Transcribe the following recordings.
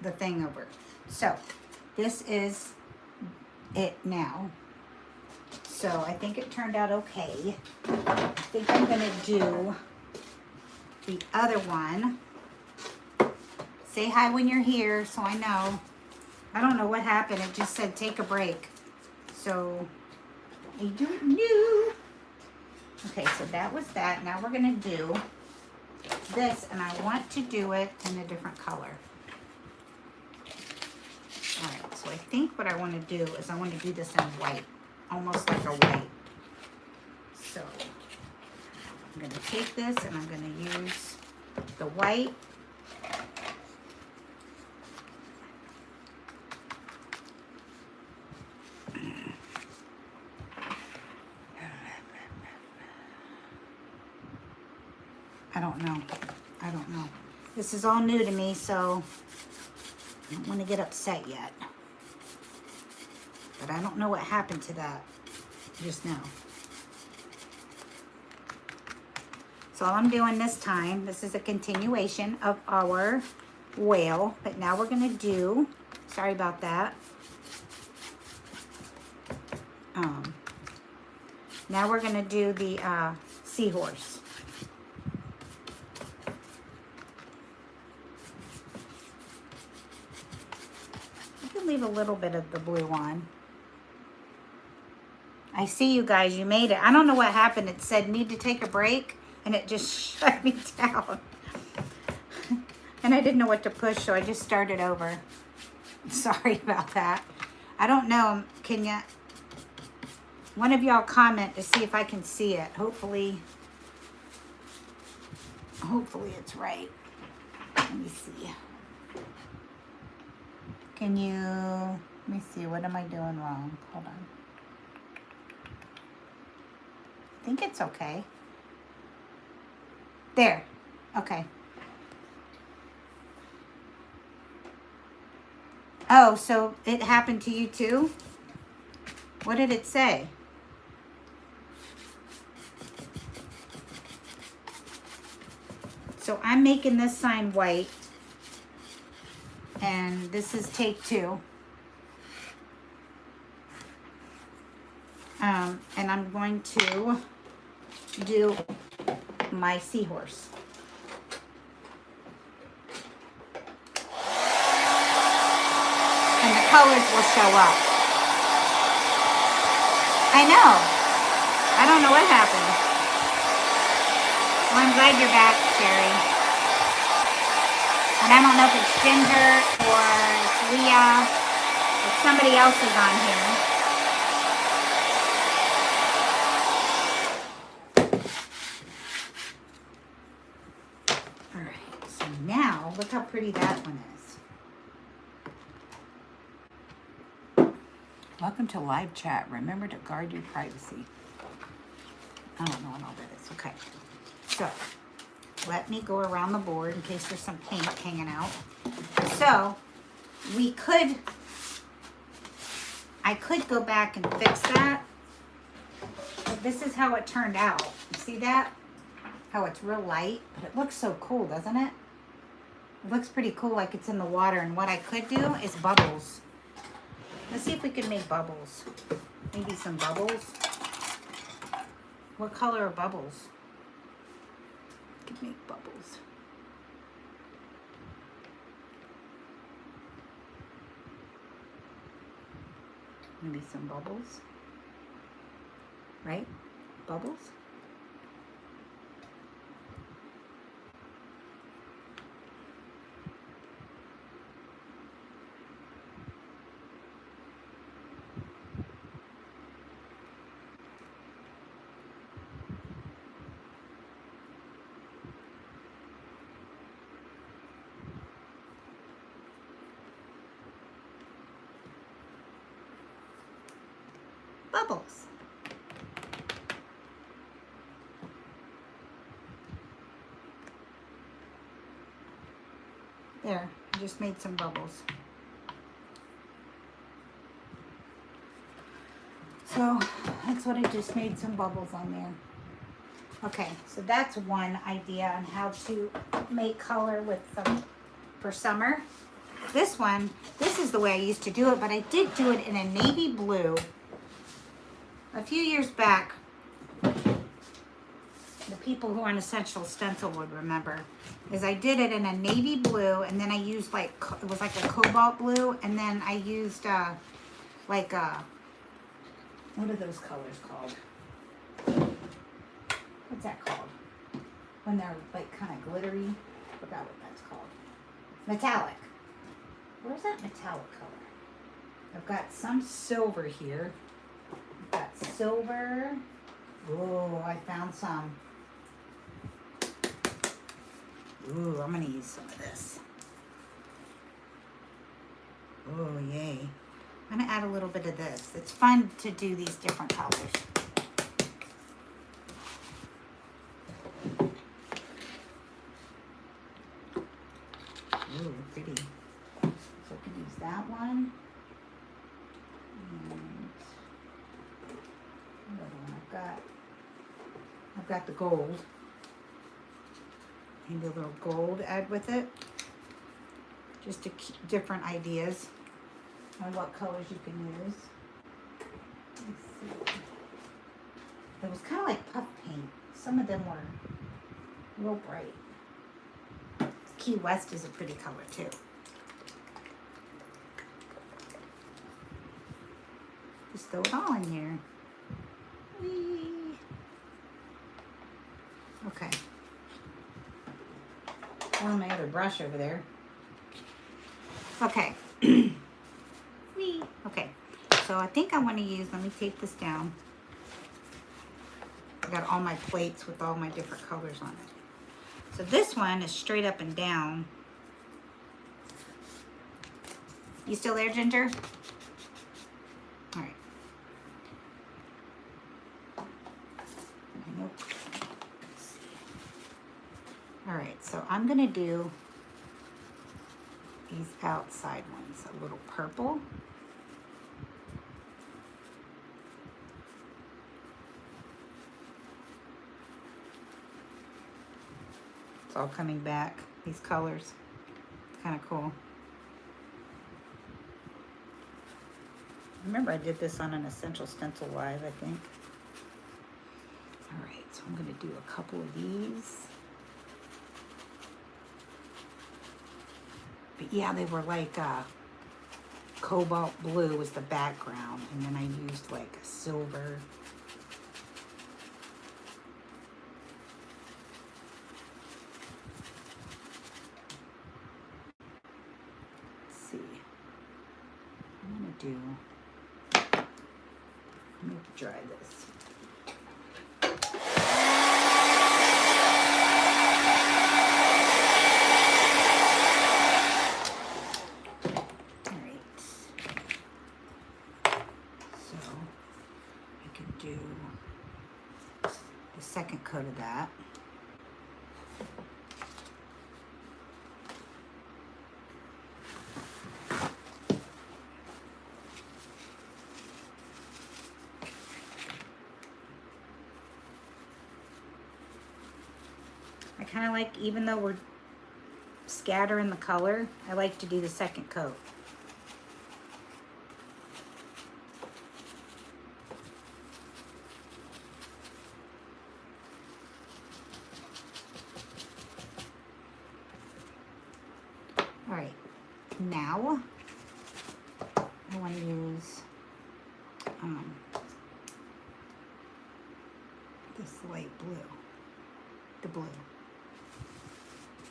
the thing over. So this is it now. So I think it turned out okay. I think I'm gonna do the other one. Say hi when you're here so I know. I don't know what happened. It just said take a break. So I don't know. Okay, so that was that. Now we're gonna do this, and I want to do it in a different color. All right, so I think what I want to do is I want to do this in white, almost like a white. So I'm gonna take this and I'm gonna use the white. I don't know. This is all new to me, so I don't want to get upset yet. But I don't know what happened to that just now. So all I'm doing this time, this is a continuation of our whale, but now we're going to do, sorry about that. Now we're going to do the seahorse. Leave a little bit of the blue on. I see you guys, you made it. I don't know what happened. It said need to take a break and it just shut me down. And I didn't know what to push, so I just started over. Sorry about that. I don't know. Can you, one of y'all comment to see if I can see it. Hopefully it's right. Let me see. Can you, let me see, what am I doing wrong? Hold on. I think it's okay. There, okay. Oh, so it happened to you too? What did it say? So I'm making this sign white. And this is take 2. And I'm going to do my seahorse. And the colors will show up. I know. I don't know what happened. Well, I'm glad you're back, Sherry. And I don't know if it's Ginger or it's Leah, if somebody else is on here. All right, so now look how pretty that one is. Welcome to live chat. Remember to guard your privacy. I don't know what all that is. Okay, so let me go around the board in case there's some paint hanging out. So I could go back and fix that. But this is how it turned out. You see that? How it's real light, but it looks so cool, doesn't it? It looks pretty cool, like it's in the water. And what I could do is bubbles. Let's see if we can make bubbles. Maybe some bubbles. What color are bubbles? Could make bubbles. Maybe some bubbles. Right? Bubbles. Bubbles. There, I just made some bubbles. So that's what I just made, some bubbles on there. Okay, so that's one idea on how to make color with some for summer. This one, this is the way I used to do it, but I did do it in a navy blue a few years back. The people who are on Essential Stencil would remember, is I did it in a navy blue, and then I used like, it was like a cobalt blue, and then I used like what are those colors called? What's that called? When they're like kind of glittery. I forgot what that's called. Metallic. Where's that metallic color? I've got some silver here. I've got silver. Oh, I found some. Ooh, I'm gonna use some of this. Oh, yay. I'm gonna add a little bit of this. It's fun to do these different colors. Ooh, pretty. So I can use that one. And another one I've got the gold. Maybe a little gold add with it. Just to keep different ideas on what colors you can use. Let's see. It was kind of like puff paint. Some of them were real bright. Key West is a pretty color too. Just throw it all in here. Whee. Okay. On my other brush over there. Okay. Whee. Okay. So I think I want to use, let me tape this down. I got all my plates with all my different colors on it. So this one is straight up and down. You still there, Ginger? All right. Nope. Let's see. All right, so I'm gonna do these outside ones, a little purple. It's all coming back, these colors. It's kind of cool. Remember I did this on an Essential Stencil Live, I think. All right, so I'm gonna do a couple of these. But yeah, they were like cobalt blue was the background, and then I used like a silver. Let's see. I'm gonna do, let me dry this. Second coat of that. I kind of like, even though we're scattering the color, I like to do the second coat. All right, now I want to use this light blue, the blue.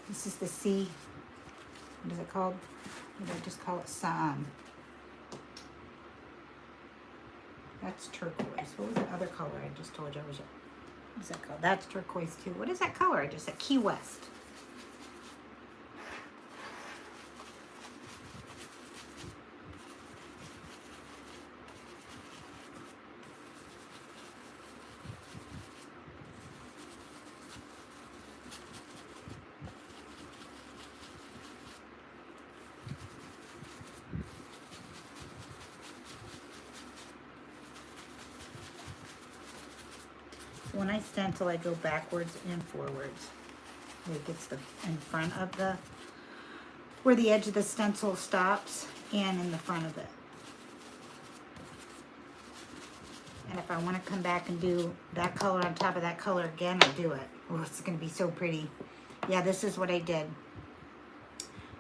This is the sea, what is it called? What did I just call it? That's turquoise. What was the other color I just told you I was, what is that called? That's turquoise too. What is that color? I just said Key West. When I stencil, I go backwards and forwards. It gets the in front of the where the edge of the stencil stops and in the front of it. And if I want to come back and do that color on top of that color again, I'll do it. Oh, it's going to be so pretty. Yeah, this is what I did.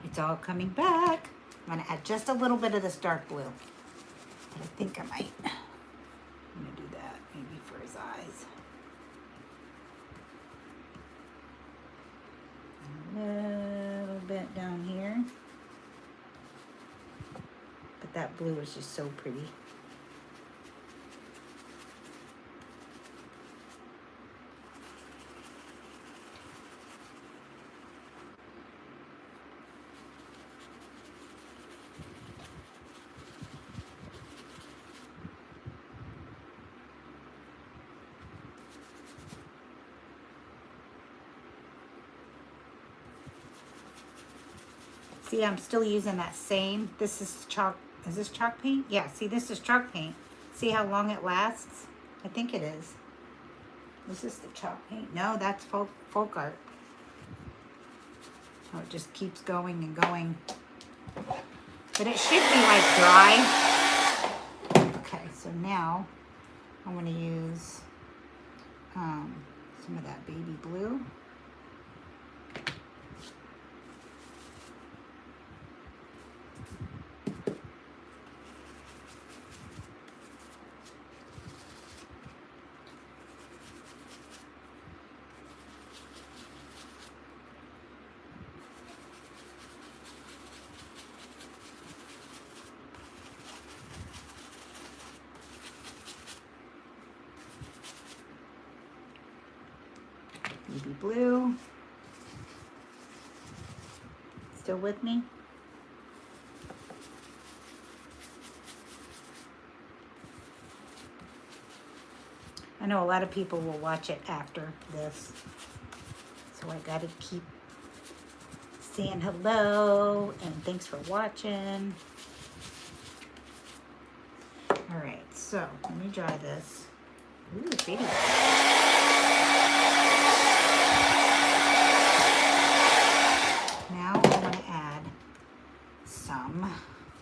It's all coming back. I'm going to add just a little bit of this dark blue. But I think I might. I'm going to do that maybe for his eyes. A little bit down here. But that blue is just so pretty. See, I'm still using that same, this is chalk, is this chalk paint? Yeah, see, this is chalk paint. See how long it lasts? I think it is. Is this the chalk paint? No, that's folk art. Oh, it just keeps going and going. But it should be like dry. Okay, so now I'm gonna use some of that baby blue. Baby blue. Still with me? I know a lot of people will watch it after this, so I gotta keep saying hello and thanks for watching. All right, so let me dry this. Ooh, pretty. Now I want to add some, let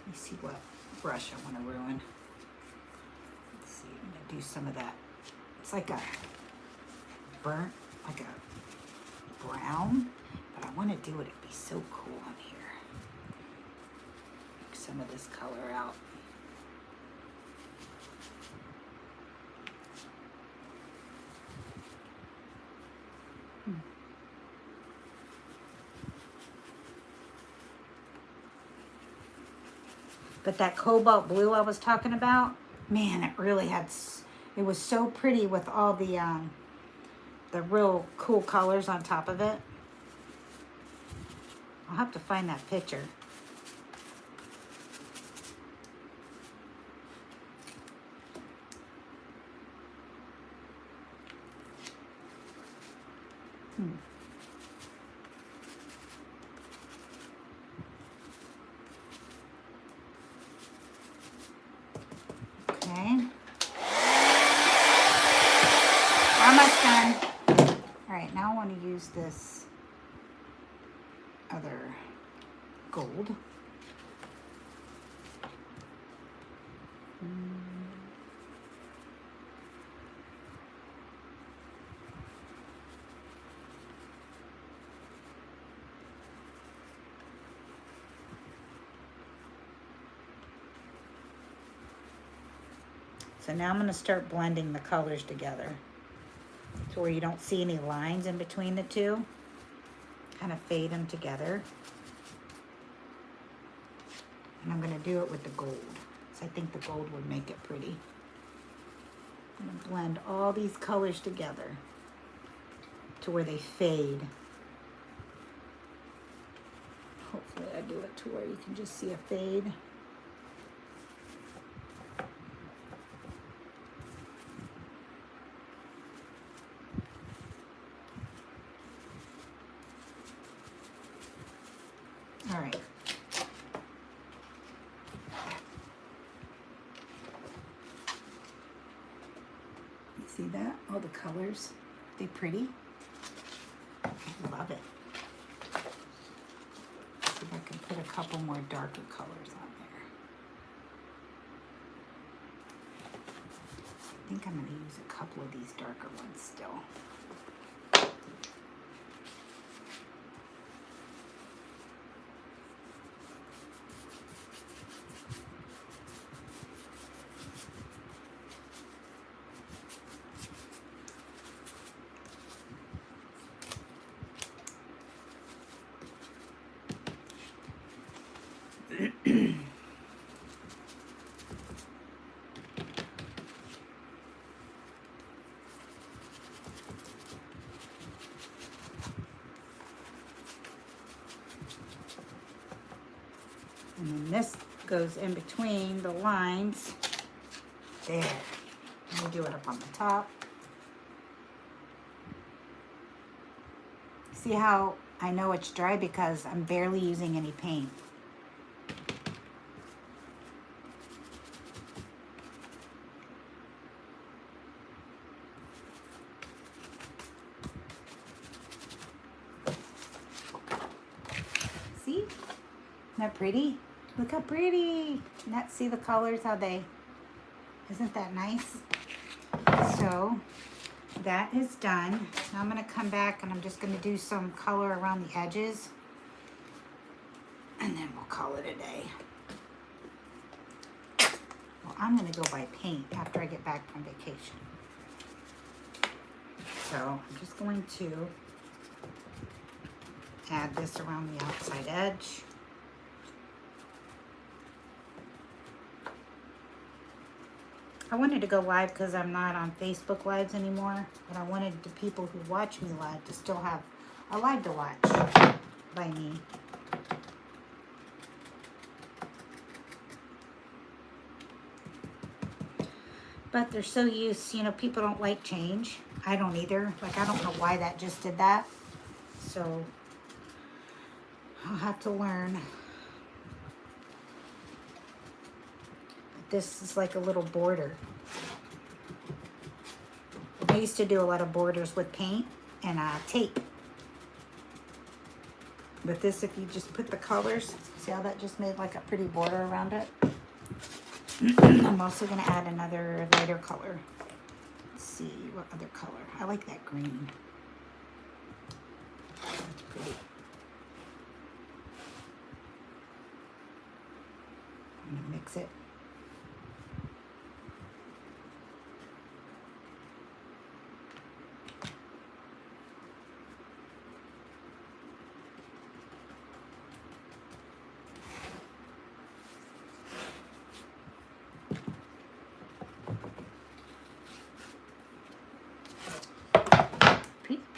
me see what brush I want to ruin. Let's see, I'm going to do some of that. It's like a burnt, like a brown, but I want to do it, it'd be so cool on here. Take some of this color out. But that cobalt blue I was talking about, man, it really had, it was so pretty with all the real cool colors on top of it. I'll have to find that picture. Okay. Almost done. All right, now I want to use this other gold. So now I'm going to start blending the colors together to where you don't see any lines in between the two. Kind of fade them together. And I'm going to do it with the gold. So I think the gold would make it pretty. I'm going to blend all these colors together to where they fade. Hopefully I do it to where you can just see a fade. All right. You see that? All the colors. They pretty? I love it. See if I can put a couple more darker colors on there. I think I'm going to use a couple of these darker ones still. And then this goes in between the lines. There. Let me do it up on the top. See how I know it's dry? Because I'm barely using any paint. See? Isn't that pretty? Look how pretty. Let's see the colors, how they, isn't that nice? So that is done. Now I'm going to come back and I'm just going to do some color around the edges. And then we'll call it a day. Well, I'm going to go buy paint after I get back from vacation. So I'm just going to add this around the outside edge. I wanted to go live because I'm not on Facebook Lives anymore, but I wanted the people who watch me live to still have a live to watch by me. But they're so used, you know, people don't like change. I don't either. Like, I don't know why that just did that. So I'll have to learn. This is like a little border. I used to do a lot of borders with paint and tape. But this, if you just put the colors, see how that just made like a pretty border around it? I'm also going to add another lighter color. Let's see, what other color? I like that green. That's pretty. I'm going to mix it.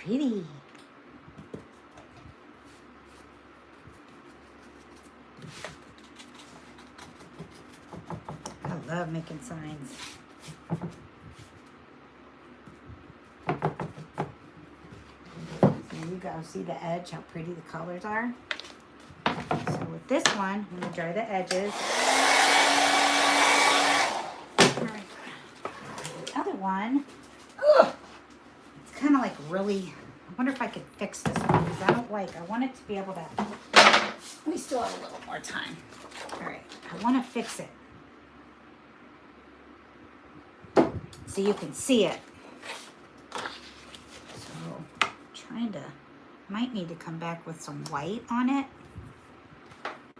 Pretty. I love making signs. There you go. See the edge, how pretty the colors are? So with this one, I'm going to dry the edges. All right. The other one, it's kind of like really, I wonder if I could fix this one because I want it to be able to, we still have a little more time. All right, I want to fix it so you can see it. So trying to, might need to come back with some white on it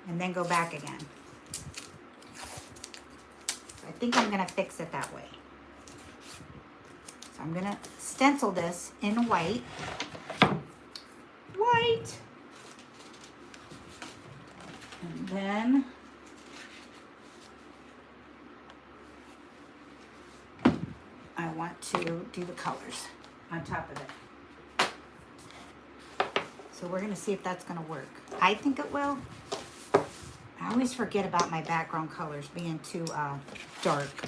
and then go back again. I think I'm going to fix it that way. So I'm going to stencil this in white. White. And then I want to do the colors on top of it. So we're going to see if that's going to work. I think it will. I always forget about my background colors being too dark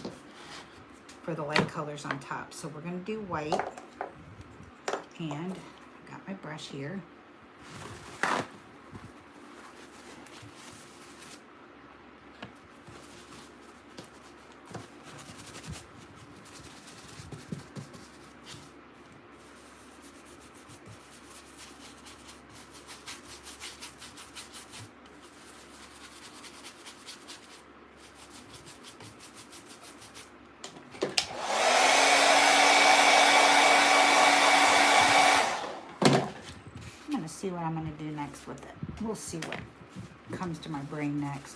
for the light colors on top. So we're going to do white. And I've got my brush here. with it. We'll see what comes to my brain next.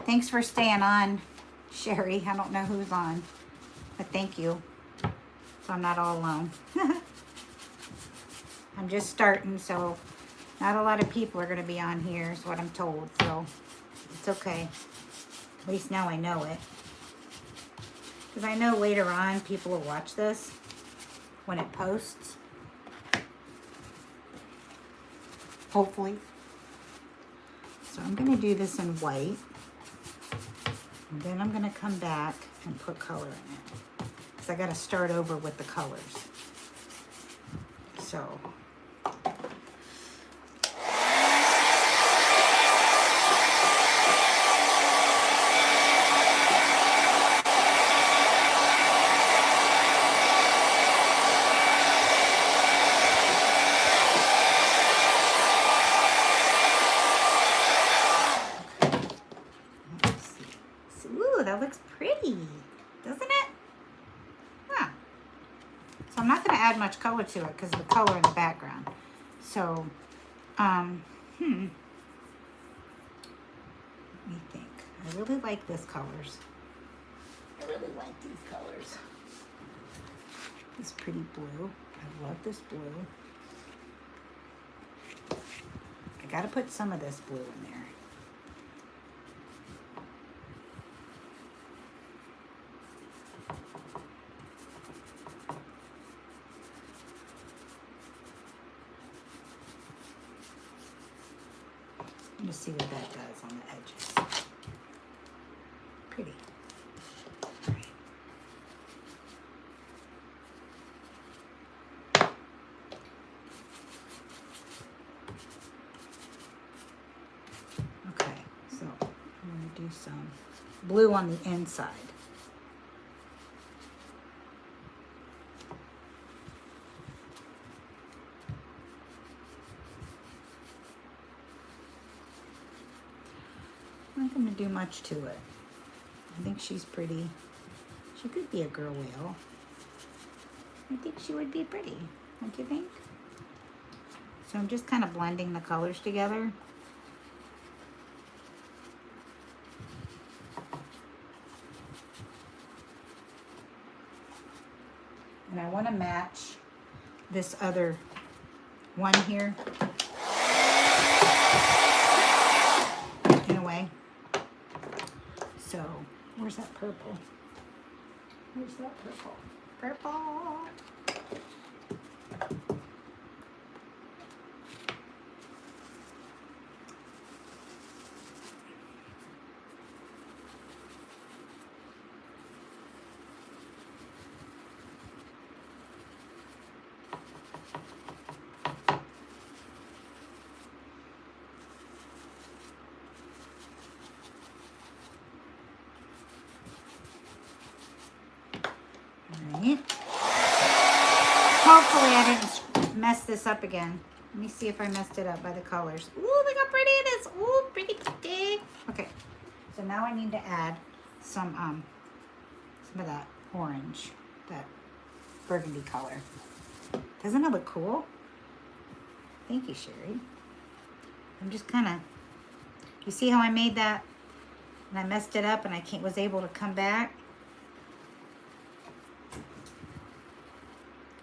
Thanks for staying on, Sherry. I don't know who's on, but thank you. So I'm not all alone. I'm just starting, so not a lot of people are going to be on here is what I'm told. So it's okay. At least now I know it. Because I know later on people will watch this when it posts. Hopefully. So I'm going to do this in white. And then I'm going to come back and put color in it. Because I got to start over with the colors. So. That looks pretty, doesn't it? Huh. So I'm not going to add much color to it because of the color in the background. So, let me think. I really like this colors. I really like these colors. This pretty blue. I love this blue. I got to put some of this blue in there. Just see what that does on the edges. Pretty. All right. Okay, so I'm going to do some blue on the inside. I'm not going to do much to it. I think she's pretty. She could be a girl whale. I think she would be pretty. Don't you think? So I'm just kind of blending the colors together. And I want to match this other one here in a way. So, where's that purple? Where's that purple? Purple! Hopefully I didn't mess this up again. Let me see if I messed it up by the colors. Ooh, look how pretty it is. Ooh, pretty pretty. Okay, so now I need to add some of that orange, that burgundy color. Doesn't it look cool? Thank you, Sherry. I'm just kind of, you see how I made that and I messed it up and I was able to come back?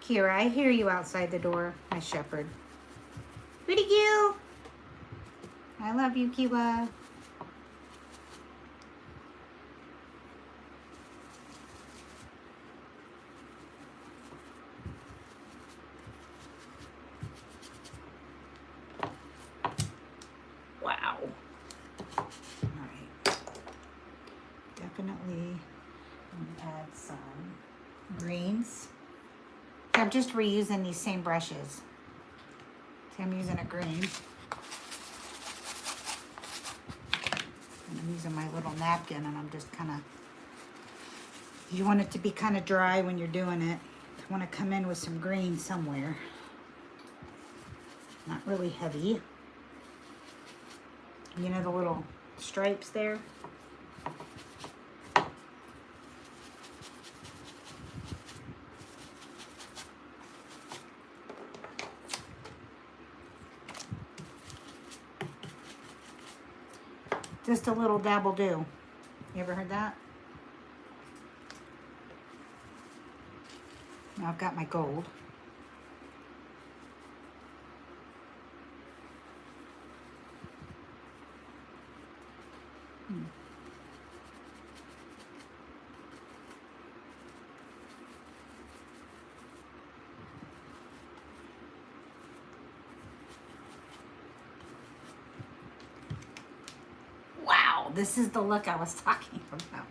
Kira, I hear you outside the door, my shepherd. Pretty cute. I love you, Kira. Wow. All right. Definitely I'm gonna add some. just reusing these same brushes. So I'm using a green. And I'm using my little napkin, and I'm just kind of, you want it to be kind of dry when you're doing it. I want to come in with some green somewhere. Not really heavy. You know the little stripes there? Just a little dabble do. You ever heard that? Now I've got my gold. Wow, this is the look I was talking about.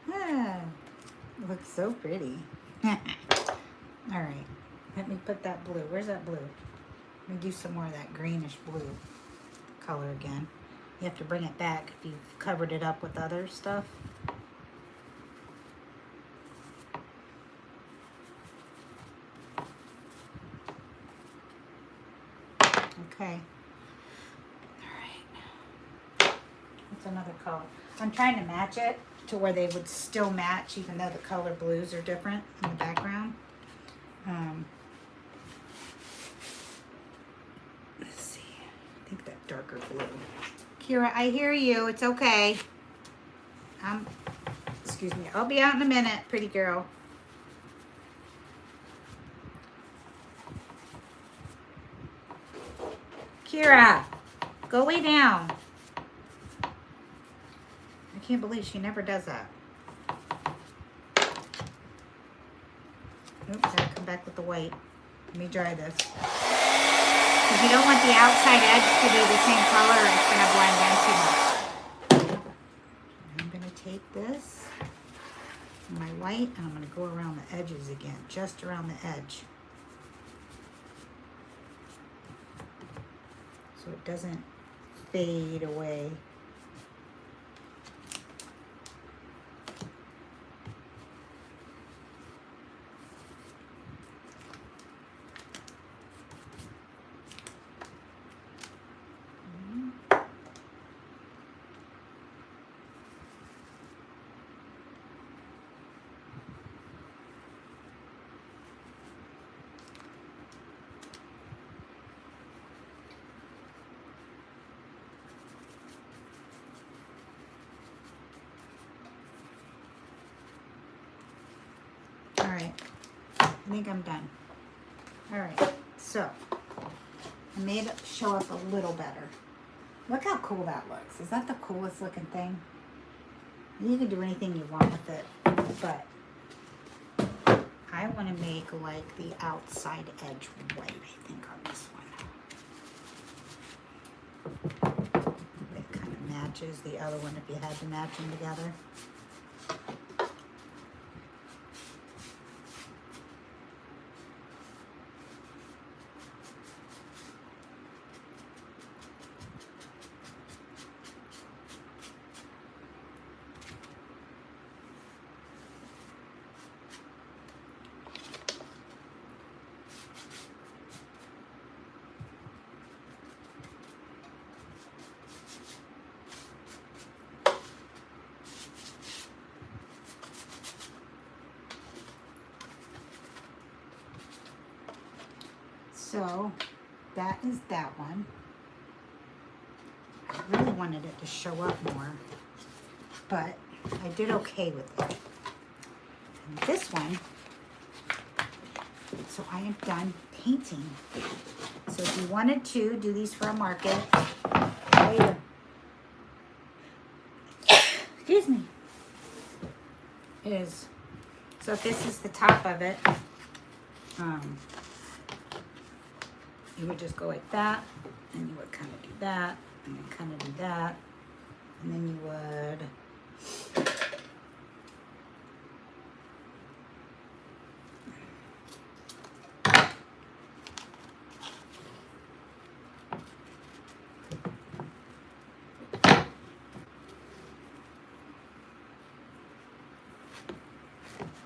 It looks so pretty. All right, let me put that blue. Where's that blue? Let me do some more of that greenish blue color again. You have to bring it back if you've covered it up with other stuff. Okay. All right. What's another color? I'm trying to match it to where they would still match even though the color blues are different in the background. Let's see. I think that darker blue. Kira, I hear you. It's okay. Excuse me. I'll be out in a minute, pretty girl. Kira, go way down. I can't believe she never does that. Oops, gotta come back with the white. Let me dry this. Because you don't want the outside edge to be the same color or it's gonna blend in too much. I'm gonna take this, my white, and I'm gonna go around the edges again, just around the edge. So it doesn't fade away. All right, I think I'm done. All right, so I made it show up a little better. Look how cool that looks. Is that the coolest looking thing? You can do anything you want with it, but I want to make like the outside edge white, I think, on this one. It kind of matches the other one if you had to match them together. So that is that one. I really wanted it to show up more, but I did okay with it. And this one, so I am done painting. So if you wanted to do these for a market later, excuse me, so if this is the top of it, you would just go like that, and you would kind of do that, and then kind of do that, and then you would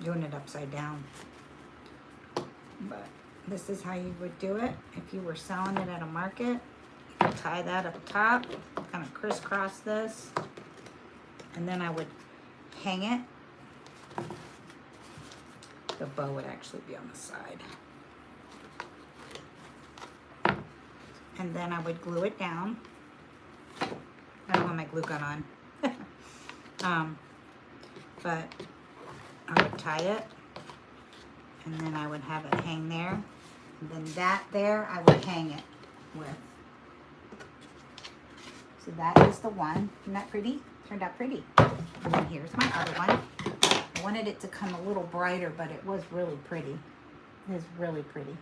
doing it upside down. But this is how you would do it if you were selling it at a market. You could tie that up top, kind of crisscross this, and then I would hang it. The bow would actually be on the side. And then I would glue it down. I don't want my glue gun on. But I would tie it, and then I would have it hang there. And then that there, I would hang it with. So that is the one. Isn't that pretty? Turned out pretty. And then here's my other one. I wanted it to come a little brighter, but it was really pretty. It is really pretty.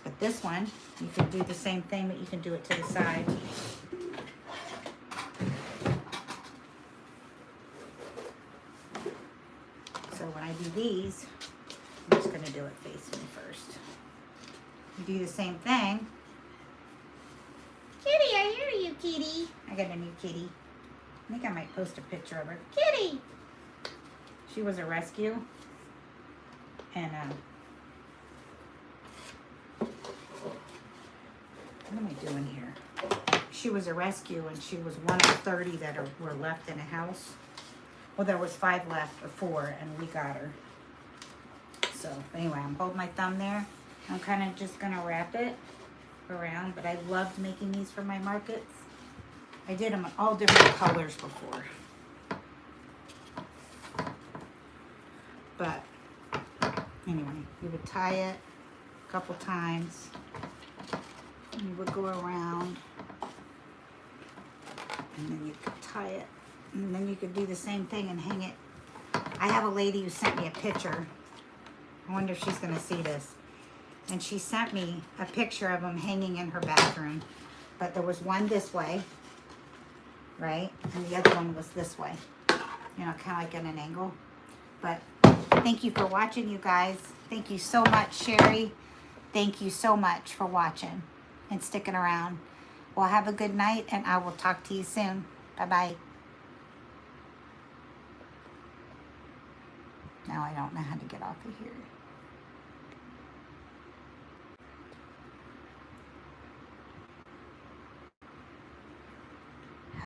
But this one, you can do the same thing, but you can do it to the side. So when I do these, I'm just going to do it facing first. You do the same thing. Kitty, I hear you, kitty. I got a new kitty. I think I might post a picture of her. Kitty! She was a rescue. And, what am I doing here? She was a rescue, and she was one of 30 that were left in a house. Well, there was 5 left, or 4, and we got her. So, anyway, I'm holding my thumb there. I'm kind of just going to wrap it around, but I loved making these for my markets. I did them in all different colors before. But, anyway, you would tie it a couple times. You would go around, and then you could tie it, and then you could do the same thing and hang it. I have a lady who sent me a picture. I wonder if she's going to see this. And she sent me a picture of them hanging in her bathroom. But there was one this way, right? And the other one was this way. You know, kind of like at an angle. But thank you for watching, you guys. Thank you so much, Sherry. Thank you so much for watching and sticking around. Well, have a good night, and I will talk to you soon. Bye-bye. Now I don't know how to get off of here.